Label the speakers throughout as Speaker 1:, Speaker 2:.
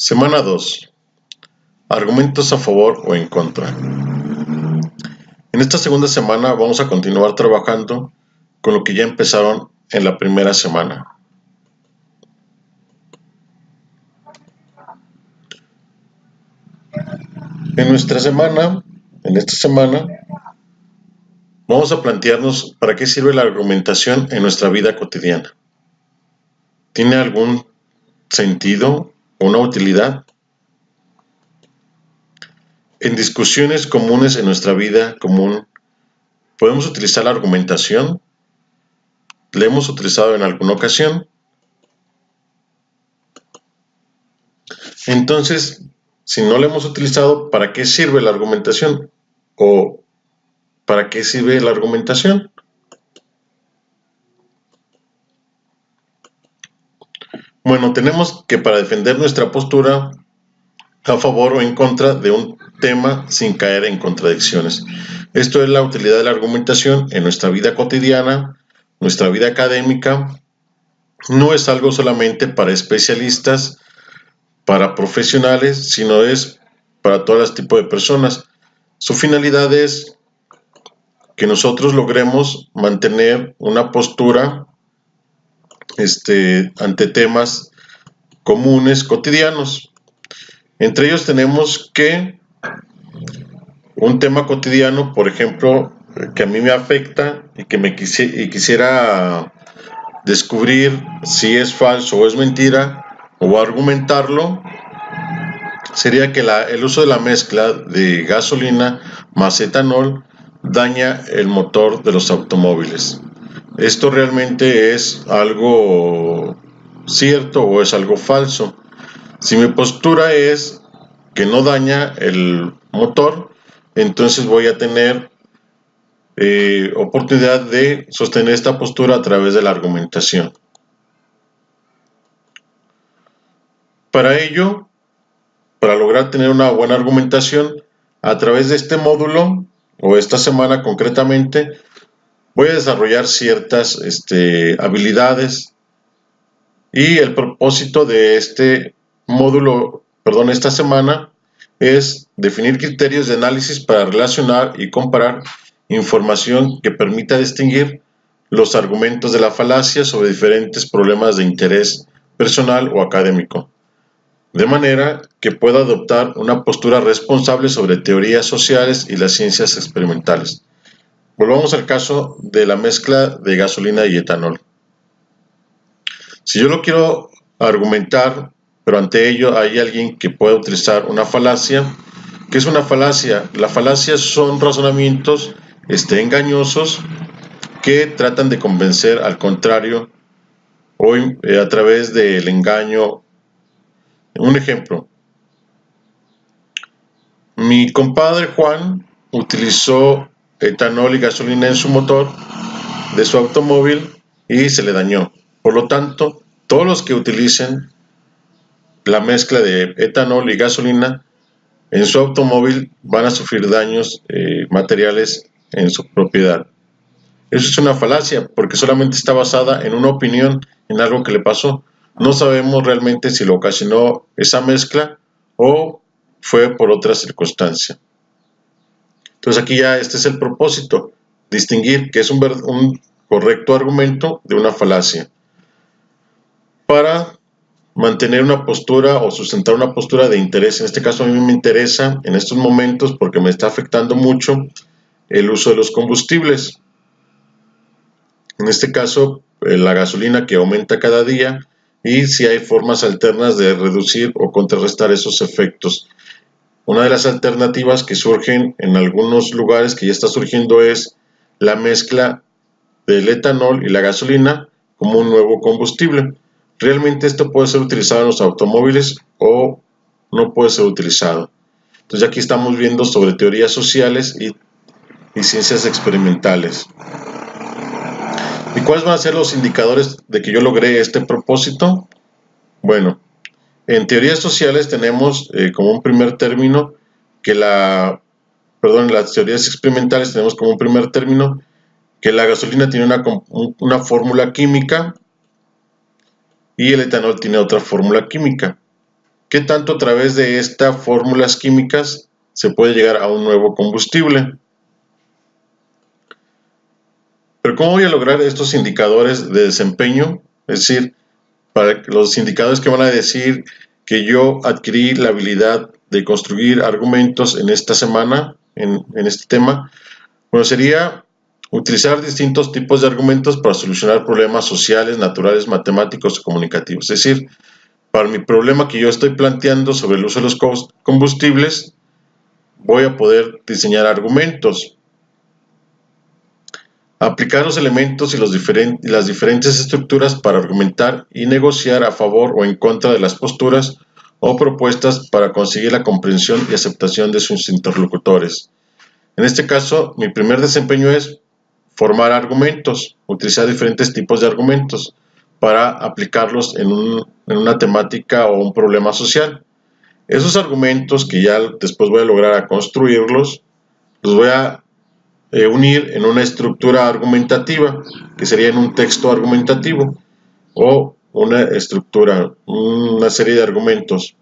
Speaker 1: Semana 2. Argumentos a favor o en contra. En esta segunda semana vamos a continuar trabajando con lo que ya empezaron en la primera semana. En esta semana, vamos a plantearnos para qué sirve la argumentación en nuestra vida cotidiana. ¿Tiene algún sentido o una utilidad? En discusiones comunes en nuestra vida común, ¿podemos utilizar la argumentación? ¿La hemos utilizado en alguna ocasión? Entonces, si no la hemos utilizado, ¿para qué sirve la argumentación? ¿O para qué sirve la argumentación? Bueno, tenemos que para defender nuestra postura a favor o en contra de un tema sin caer en contradicciones. Esto es la utilidad de la argumentación en nuestra vida cotidiana, nuestra vida académica. No es algo solamente para especialistas, para profesionales, sino es para todos los tipos de personas. Su finalidad es que nosotros logremos mantener una postura ante temas comunes, cotidianos. Entre ellos tenemos que un tema cotidiano, por ejemplo, que a mí me afecta y que quisiera descubrir si es falso o es mentira o argumentarlo, sería que el uso de la mezcla de gasolina más etanol daña el motor de los automóviles. ¿Esto realmente es algo cierto o es algo falso? Si mi postura es que no daña el motor, entonces voy a tener oportunidad de sostener esta postura a través de la argumentación. Para ello, para lograr tener una buena argumentación, a través de este módulo, o esta semana concretamente, voy a desarrollar ciertas habilidades y el propósito de este módulo, esta semana, es definir criterios de análisis para relacionar y comparar información que permita distinguir los argumentos de la falacia sobre diferentes problemas de interés personal o académico, de manera que pueda adoptar una postura responsable sobre teorías sociales y las ciencias experimentales. Volvamos al caso de la mezcla de gasolina y etanol. Si yo lo quiero argumentar, pero ante ello hay alguien que pueda utilizar una falacia. ¿Qué es una falacia? Las falacias son razonamientos engañosos que tratan de convencer al contrario o a través del engaño. Un ejemplo. Mi compadre Juan utilizó etanol y gasolina en su motor de su automóvil y se le dañó. Por lo tanto, todos los que utilicen la mezcla de etanol y gasolina en su automóvil van a sufrir daños materiales en su propiedad. Eso es una falacia porque solamente está basada en una opinión, en algo que le pasó. No sabemos realmente si lo ocasionó esa mezcla o fue por otra circunstancia. Entonces aquí ya este es el propósito, distinguir qué es un correcto argumento de una falacia. Para mantener una postura o sustentar una postura de interés. En este caso a mí me interesa en estos momentos porque me está afectando mucho el uso de los combustibles. En este caso la gasolina que aumenta cada día y si hay formas alternas de reducir o contrarrestar esos efectos. Una de las alternativas que surgen en algunos lugares que ya está surgiendo es la mezcla del etanol y la gasolina como un nuevo combustible. Realmente esto puede ser utilizado en los automóviles o no puede ser utilizado. Entonces aquí estamos viendo sobre teorías sociales y ciencias experimentales. ¿Y cuáles van a ser los indicadores de que yo logré este propósito? Bueno, en teorías sociales tenemos como un primer término que en las teorías experimentales tenemos como un primer término que la gasolina tiene una fórmula química y el etanol tiene otra fórmula química. qué tanto a través de estas fórmulas químicas se puede llegar a un nuevo combustible. Pero ¿cómo voy a lograr estos indicadores de desempeño? Es decir, para los indicadores que van a decir que yo adquirí la habilidad de construir argumentos en esta semana, en este tema, bueno, sería utilizar distintos tipos de argumentos para solucionar problemas sociales, naturales, matemáticos o comunicativos. Es decir, para mi problema que yo estoy planteando sobre el uso de los combustibles, voy a poder diseñar argumentos. Aplicar los elementos y las diferentes estructuras para argumentar y negociar a favor o en contra de las posturas o propuestas para conseguir la comprensión y aceptación de sus interlocutores. En este caso, mi primer desempeño es formar argumentos, utilizar diferentes tipos de argumentos para aplicarlos en una temática o un problema social. Esos argumentos que ya después voy a lograr construirlos, los voy a unir en una estructura argumentativa, que sería en un texto argumentativo, o una estructura, una serie de argumentos.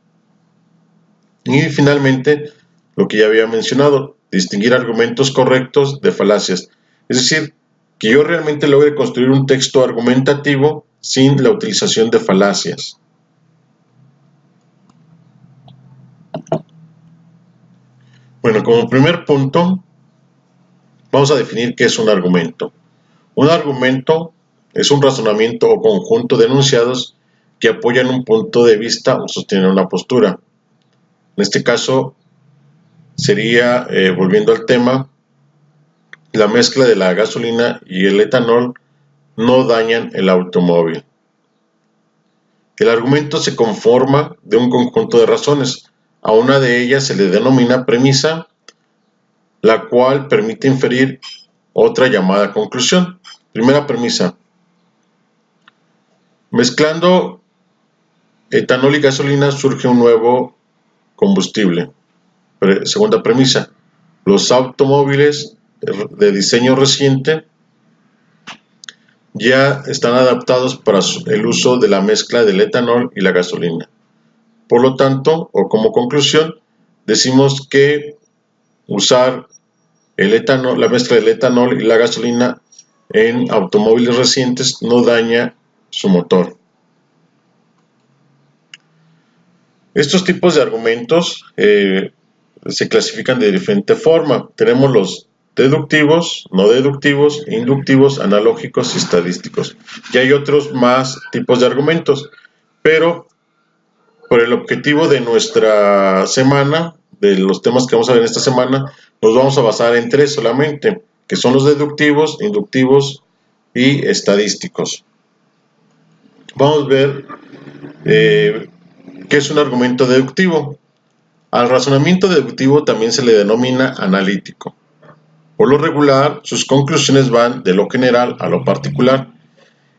Speaker 1: Y finalmente, lo que ya había mencionado, distinguir argumentos correctos de falacias. Es decir, que yo realmente logre construir un texto argumentativo sin la utilización de falacias. Bueno, como primer punto, vamos a definir qué es un argumento. Un argumento es un razonamiento o conjunto de enunciados que apoyan un punto de vista o sostienen una postura. En este caso, sería, volviendo al tema, la mezcla de la gasolina y el etanol no dañan el automóvil. El argumento se conforma de un conjunto de razones. A una de ellas se le denomina premisa, la cual permite inferir otra llamada conclusión. Primera premisa. Mezclando etanol y gasolina surge un nuevo combustible. Segunda premisa. Los automóviles de diseño reciente ya están adaptados para el uso de la mezcla del etanol y la gasolina. Por lo tanto, o como conclusión, decimos que usar el etanol, la mezcla del etanol y la gasolina en automóviles recientes no daña su motor. Estos tipos de argumentos se clasifican de diferente forma. Tenemos los deductivos, no deductivos, inductivos, analógicos y estadísticos. Y hay otros más tipos de argumentos, pero por el objetivo de nuestra semana, de los temas que vamos a ver en esta semana, nos vamos a basar en tres solamente, que son los deductivos, inductivos y estadísticos. Vamos a ver qué es un argumento deductivo. Al razonamiento deductivo también se le denomina analítico. Por lo regular, sus conclusiones van de lo general a lo particular.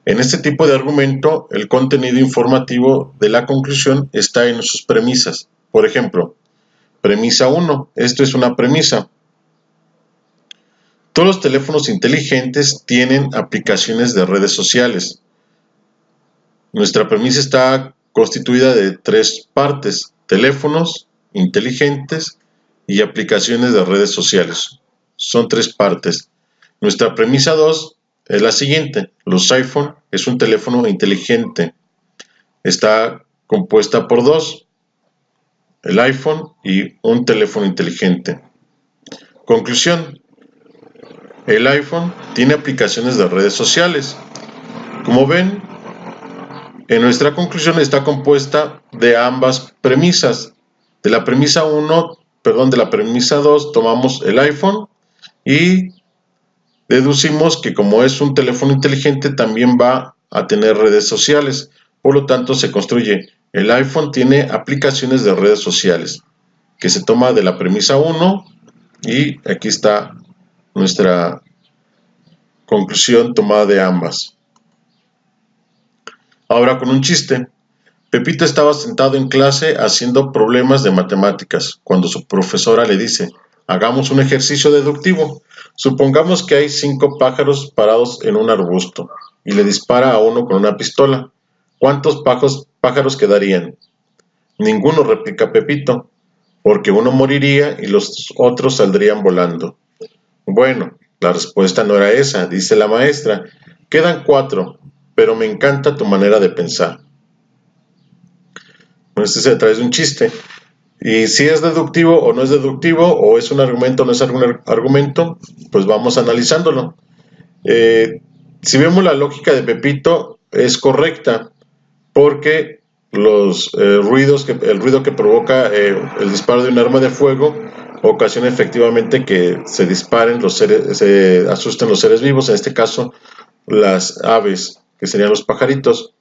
Speaker 1: En este tipo de argumento, el contenido informativo de la conclusión está en sus premisas. Por ejemplo, premisa 1. Esto es una premisa. Todos los teléfonos inteligentes tienen aplicaciones de redes sociales. Nuestra premisa está constituida de tres partes: teléfonos inteligentes y aplicaciones de redes sociales. Son tres partes. Nuestra premisa 2 es la siguiente: los iPhone es un teléfono inteligente. Está compuesta por dos: el iPhone y un teléfono inteligente. Conclusión: el iPhone tiene aplicaciones de redes sociales. Como ven, en nuestra conclusión está compuesta de ambas premisas. De la premisa 2 tomamos el iPhone y deducimos que como es un teléfono inteligente también va a tener redes sociales. Por lo tanto, se construye: el iPhone tiene aplicaciones de redes sociales, que se toma de la premisa 1 y aquí está nuestra conclusión tomada de ambas. Ahora con un chiste. Pepito estaba sentado en clase haciendo problemas de matemáticas cuando su profesora le dice: hagamos un ejercicio deductivo. Supongamos que hay 5 pájaros parados en un arbusto y le dispara a uno con una pistola. ¿Cuántos pájaros quedarían? Ninguno, replica Pepito, porque uno moriría y los otros saldrían volando. Bueno, la respuesta no era esa, dice la maestra. Quedan 4, pero me encanta tu manera de pensar. Este se trae de un chiste. Y si es deductivo o no es deductivo, o es un argumento o no es un argumento, pues vamos analizándolo. Si vemos la lógica de Pepito, es correcta, porque el ruido que provoca el disparo de un arma de fuego ocasiona efectivamente que se disparen se asusten los seres vivos, en este caso las aves, que serían los pajaritos.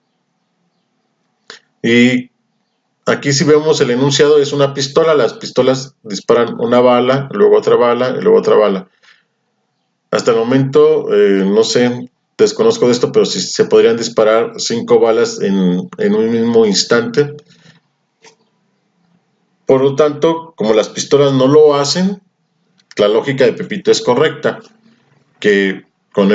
Speaker 1: Y aquí si vemos el enunciado es una pistola, las pistolas disparan una bala, luego otra bala y luego otra bala. Hasta el momento, no sé, desconozco de esto, pero si se podrían disparar 5 balas en un mismo instante. Por lo tanto, como las pistolas no lo hacen, la lógica de Pepito es correcta, que con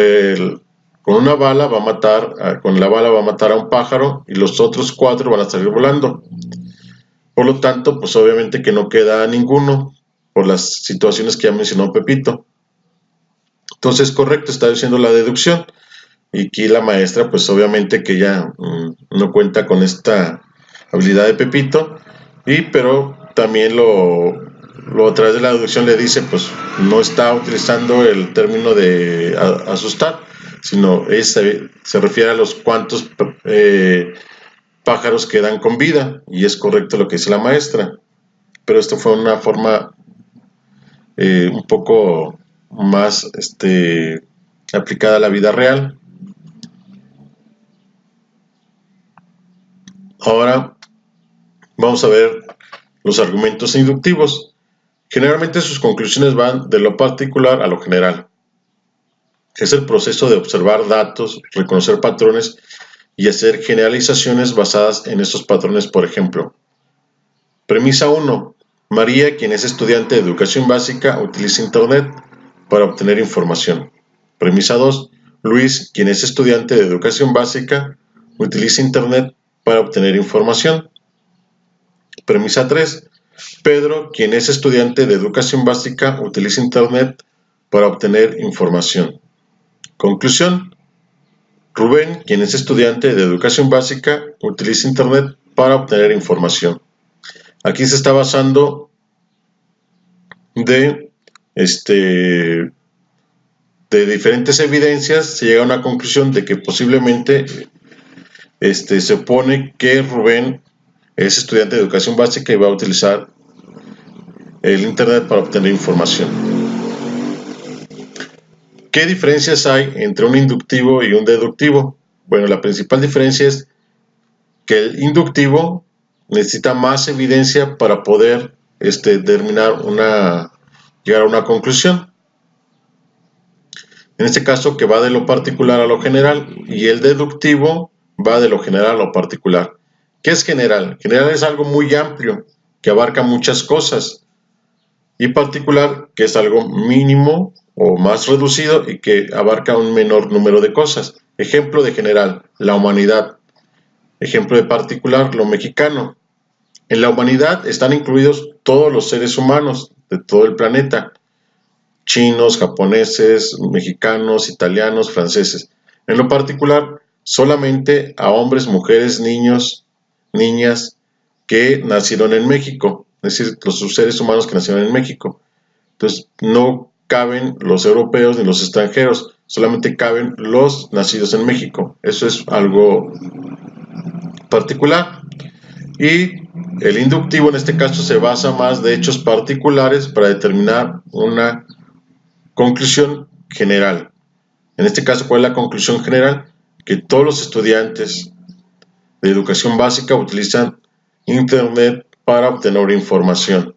Speaker 1: una bala va a matar, con la bala va a matar a un pájaro y los otros 4 van a salir volando. Por lo tanto, pues obviamente que no queda ninguno por las situaciones que ya mencionó Pepito. Entonces, correcto, está diciendo la deducción. Y aquí la maestra, pues obviamente que ya no cuenta con esta habilidad de Pepito, pero también a través de la deducción le dice, pues no está utilizando el término de asustar, sino se refiere a los cuantos pájaros quedan con vida, y es correcto lo que dice la maestra. Pero esto fue una forma un poco más aplicada a la vida real. Ahora vamos a ver los argumentos inductivos. Generalmente sus conclusiones van de lo particular a lo general. Es el proceso de observar datos, reconocer patrones y hacer generalizaciones basadas en esos patrones. Por ejemplo, premisa 1. María, quien es estudiante de educación básica, utiliza Internet para obtener información. Premisa 2. Luis, quien es estudiante de educación básica, utiliza Internet para obtener información. Premisa 3. Pedro, quien es estudiante de educación básica, utiliza Internet para obtener información. Conclusión. Rubén, quien es estudiante de educación básica, utiliza Internet para obtener información. Aquí se está basando de diferentes evidencias, se llega a una conclusión de que posiblemente se supone que Rubén es estudiante de educación básica y va a utilizar el Internet para obtener información. ¿Qué diferencias hay entre un inductivo y un deductivo? Bueno, la principal diferencia es que el inductivo necesita más evidencia para poder llegar a una conclusión. En este caso, que va de lo particular a lo general, y el deductivo va de lo general a lo particular. ¿Qué es general? General es algo muy amplio, que abarca muchas cosas, y particular, que es algo mínimo o más reducido y que abarca un menor número de cosas. Ejemplo de general, la humanidad. Ejemplo de particular, lo mexicano. En la humanidad están incluidos todos los seres humanos de todo el planeta. Chinos, japoneses, mexicanos, italianos, franceses. En lo particular, solamente a hombres, mujeres, niños, niñas que nacieron en México, es decir, los seres humanos que nacieron en México. Entonces, no caben los europeos ni los extranjeros, solamente caben los nacidos en México. Eso es algo particular. Y el inductivo en este caso se basa más de hechos particulares para determinar una conclusión general. En este caso, ¿cuál es la conclusión general? Que todos los estudiantes de educación básica utilizan Internet para obtener información.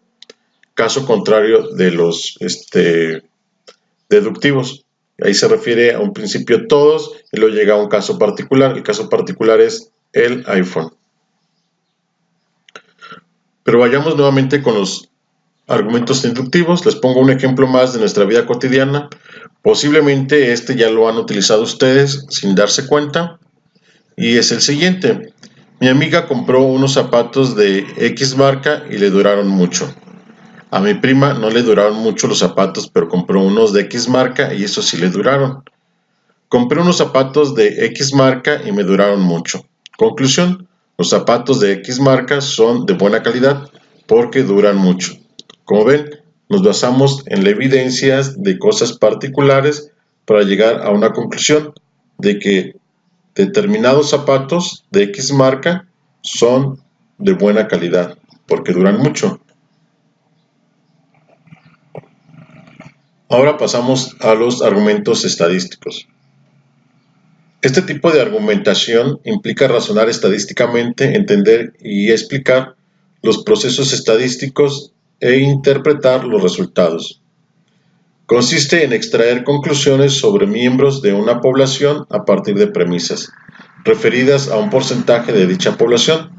Speaker 1: Caso contrario de los deductivos. Ahí se refiere a un principio todos y luego llega a un caso particular. El caso particular es el iPhone. Pero vayamos nuevamente con los argumentos inductivos. Les pongo un ejemplo más de nuestra vida cotidiana. Posiblemente ya lo han utilizado ustedes sin darse cuenta. Y es el siguiente. Mi amiga compró unos zapatos de X marca y le duraron mucho. A mi prima no le duraron mucho los zapatos, pero compró unos de X marca y esos sí le duraron. Compré unos zapatos de X marca y me duraron mucho. Conclusión, los zapatos de X marca son de buena calidad porque duran mucho. Como ven, nos basamos en la evidencia de cosas particulares para llegar a una conclusión de que determinados zapatos de X marca son de buena calidad porque duran mucho. Ahora pasamos a los argumentos estadísticos. Este tipo de argumentación implica razonar estadísticamente, entender y explicar los procesos estadísticos e interpretar los resultados. Consiste en extraer conclusiones sobre miembros de una población a partir de premisas, referidas a un porcentaje de dicha población.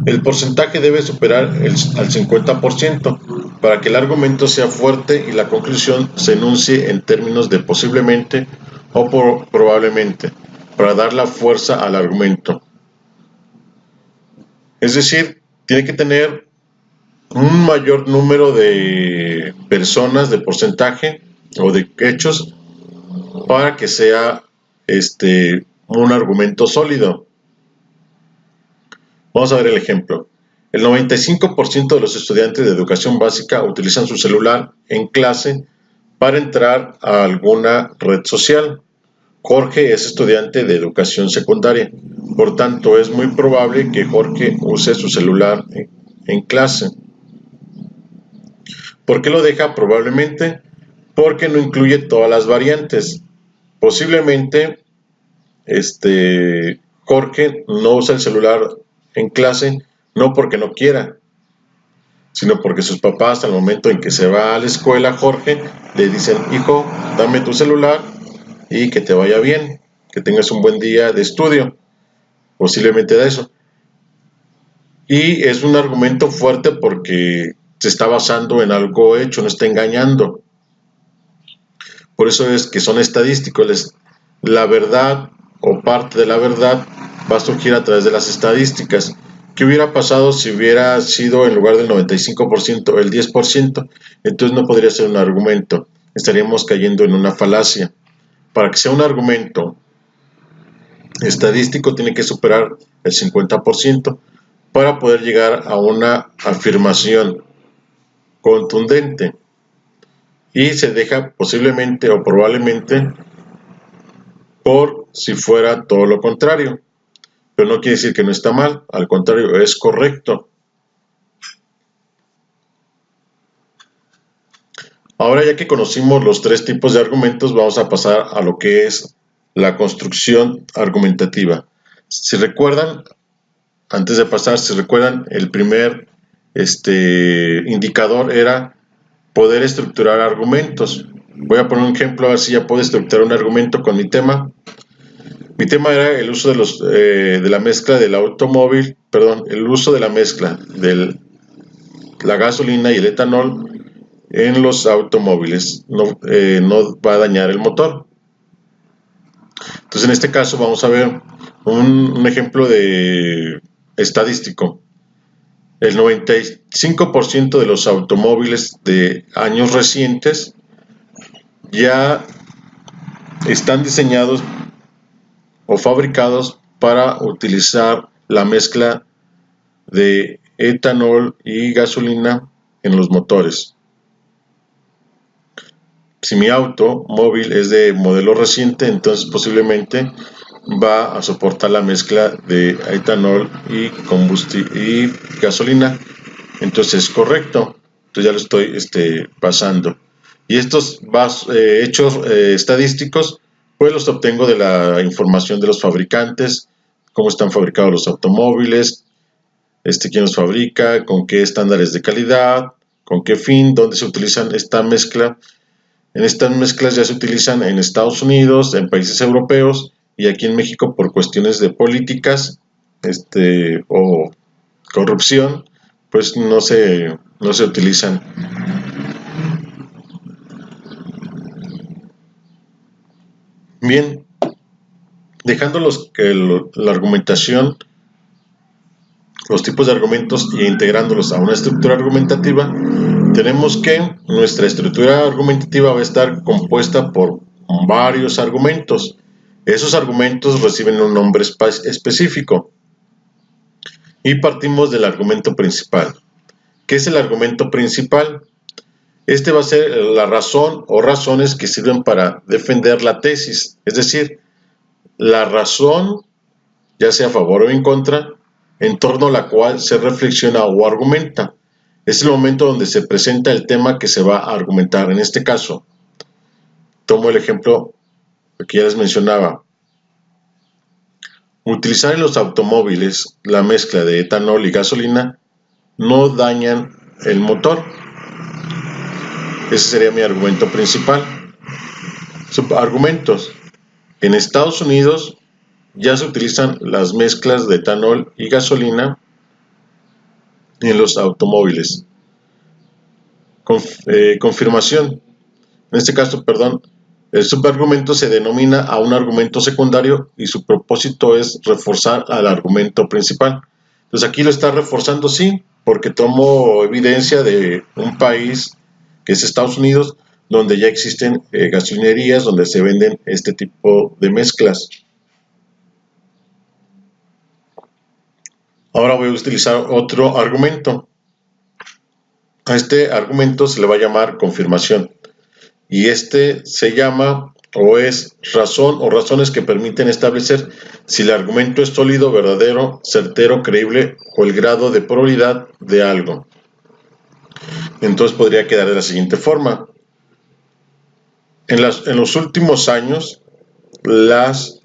Speaker 1: El porcentaje debe superar al 50% para que el argumento sea fuerte y la conclusión se enuncie en términos de posiblemente o probablemente, para dar la fuerza al argumento. Es decir, tiene que tener un mayor número de personas, de porcentaje o de hechos para que sea un argumento sólido. Vamos a ver el ejemplo. El 95% de los estudiantes de educación básica utilizan su celular en clase para entrar a alguna red social. Jorge es estudiante de educación secundaria, por tanto es muy probable que Jorge use su celular en clase. ¿Por qué lo deja probablemente? Porque no incluye todas las variantes. Posiblemente Jorge no usa el celular en clase no porque no quiera, sino porque sus papás al momento en que se va a la escuela Jorge le dicen: hijo, dame tu celular y que te vaya bien, que tengas un buen día de estudio, posiblemente de eso. Y es un argumento fuerte porque se está basando en algo hecho, no está engañando. Por eso es que son estadísticos. La verdad o parte de la verdad va a surgir a través de las estadísticas. ¿Qué hubiera pasado si hubiera sido en lugar del 95% el 10%? Entonces no podría ser un argumento. Estaríamos cayendo en una falacia. Para que sea un argumento estadístico tiene que superar el 50% para poder llegar a una afirmación contundente. Y se deja posiblemente o probablemente por si fuera todo lo contrario. Pero no quiere decir que no está mal, al contrario, es correcto. Ahora, ya que conocimos los tres tipos de argumentos, vamos a pasar a lo que es la construcción argumentativa. Si recuerdan, antes de pasar, si recuerdan, el primer indicador era poder estructurar argumentos. Voy a poner un ejemplo a ver si ya puedo estructurar un argumento con mi tema. Mi tema era el uso de la mezcla del automóvil, el uso de la mezcla de la gasolina y el etanol en los automóviles. No va a dañar el motor. Entonces, en este caso vamos a ver un ejemplo de estadístico. El 95% de los automóviles de años recientes ya están diseñados o fabricados para utilizar la mezcla de etanol y gasolina en los motores. Si mi automóvil es de modelo reciente, entonces posiblemente va a soportar la mezcla de etanol y gasolina. Entonces es correcto. Entonces ya lo estoy pasando. Y estos hechos estadísticos pues los obtengo de la información de los fabricantes, cómo están fabricados los automóviles, quién los fabrica, con qué estándares de calidad, con qué fin, dónde se utilizan esta mezcla. En estas mezclas ya se utilizan en Estados Unidos, en países europeos y aquí en México por cuestiones de políticas o corrupción, pues no se utilizan. Bien, Dejando la argumentación, los tipos de argumentos e integrándolos a una estructura argumentativa, tenemos que nuestra estructura argumentativa va a estar compuesta por varios argumentos. Esos argumentos reciben un nombre específico y partimos del argumento principal. ¿Qué es el argumento principal? Este va a ser la razón o razones que sirven para defender la tesis, es decir, la razón, ya sea a favor o en contra, en torno a la cual se reflexiona o argumenta. Es el momento donde se presenta el tema que se va a argumentar. En este caso, tomo el ejemplo que ya les mencionaba. Utilizar en los automóviles la mezcla de etanol y gasolina no dañan el motor. Ese sería mi argumento principal. Subargumentos. En Estados Unidos ya se utilizan las mezclas de etanol y gasolina en los automóviles. Confirmación. En este caso, el subargumento se denomina a un argumento secundario y su propósito es reforzar al argumento principal. Entonces aquí lo está reforzando, sí, porque tomo evidencia de un país que es Estados Unidos, donde ya existen gasolinerías donde se venden este tipo de mezclas. Ahora voy a utilizar otro argumento. A este argumento se le va a llamar confirmación. Y este se llama o es razón o razones que permiten establecer si el argumento es sólido, verdadero, certero, creíble o el grado de probabilidad de algo. Entonces podría quedar de la siguiente forma. En los últimos años, las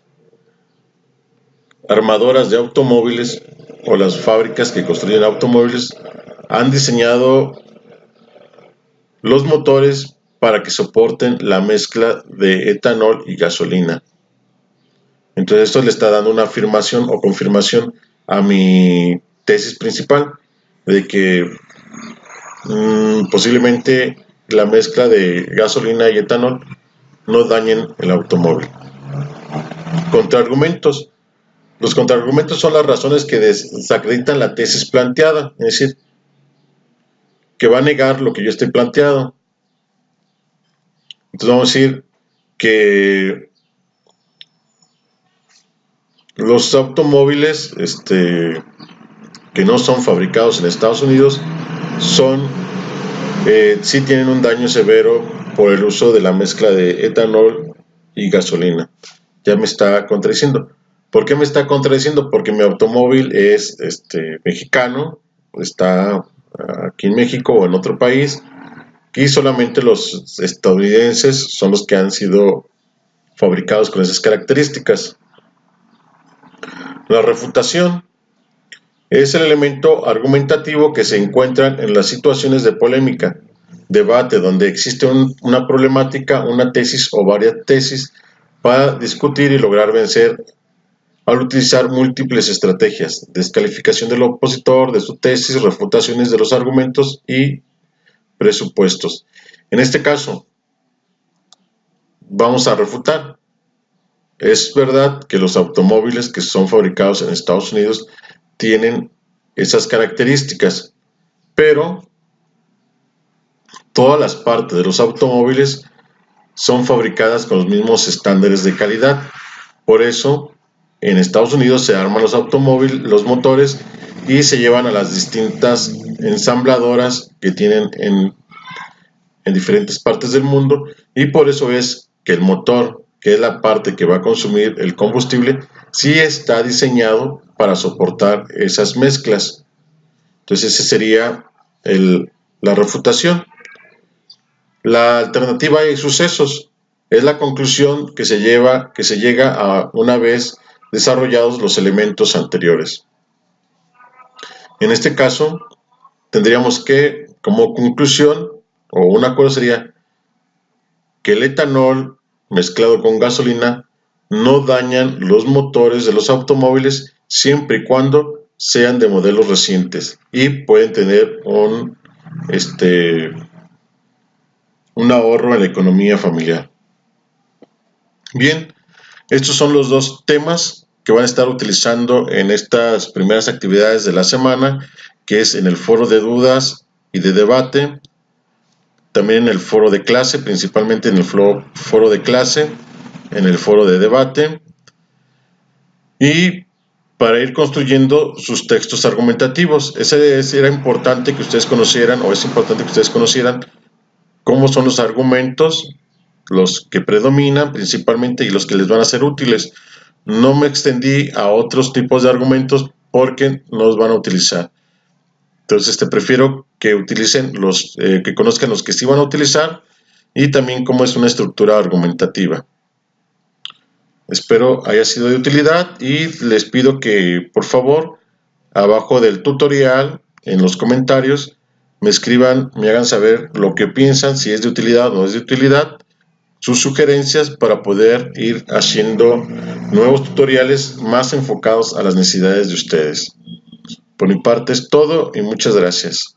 Speaker 1: armadoras de automóviles o las fábricas que construyen automóviles han diseñado los motores para que soporten la mezcla de etanol y gasolina. Entonces esto le está dando una afirmación o confirmación a mi tesis principal de que posiblemente la mezcla de gasolina y etanol no dañen el automóvil. Contraargumentos. Los contraargumentos son las razones que desacreditan la tesis planteada, es decir, que va a negar lo que yo estoy planteado. Entonces vamos a decir que los automóviles que no son fabricados en Estados Unidos sí tienen un daño severo por el uso de la mezcla de etanol y gasolina. Ya me está contradiciendo. ¿Por qué me está contradiciendo? Porque mi automóvil es mexicano, está aquí en México o en otro país, y solamente los estadounidenses son los que han sido fabricados con esas características. La refutación es el elemento argumentativo que se encuentra en las situaciones de polémica, debate, donde existe una problemática, una tesis o varias tesis para discutir y lograr vencer al utilizar múltiples estrategias: descalificación del opositor, de su tesis, refutaciones de los argumentos y presupuestos. En este caso, vamos a refutar. Es verdad que los automóviles que son fabricados en Estados Unidos tienen esas características, pero todas las partes de los automóviles son fabricadas con los mismos estándares de calidad. Por eso, en Estados Unidos se arman los automóviles, los motores, y se llevan a las distintas ensambladoras que tienen en diferentes partes del mundo, y por eso es que el motor, que es la parte que va a consumir el combustible, sí está diseñado para soportar esas mezclas. Entonces ese sería la refutación. La alternativa hay sucesos. Es la conclusión que se llega a una vez desarrollados los elementos anteriores. En este caso, tendríamos que, como conclusión, o un acuerdo sería que el etanol mezclado con gasolina no dañan los motores de los automóviles siempre y cuando sean de modelos recientes y pueden tener un ahorro en la economía familiar. Bien, Estos son los dos temas que van a estar utilizando en estas primeras actividades de la semana, que es en el foro de dudas y de debate, también en el foro de clase, principalmente en el foro de clase, en el foro de debate, y para ir construyendo sus textos argumentativos. Era importante que ustedes conocieran, o es importante que ustedes conocieran, cómo son los argumentos, los que predominan principalmente y los que les van a ser útiles. No me extendí a otros tipos de argumentos porque no los van a utilizar. Entonces prefiero que utilicen que conozcan los que sí van a utilizar y también cómo es una estructura argumentativa. Espero haya sido de utilidad y les pido que por favor abajo del tutorial en los comentarios me escriban, me hagan saber lo que piensan, si es de utilidad o no es de utilidad, sus sugerencias para poder ir haciendo nuevos tutoriales más enfocados a las necesidades de ustedes. Por mi parte es todo y muchas gracias.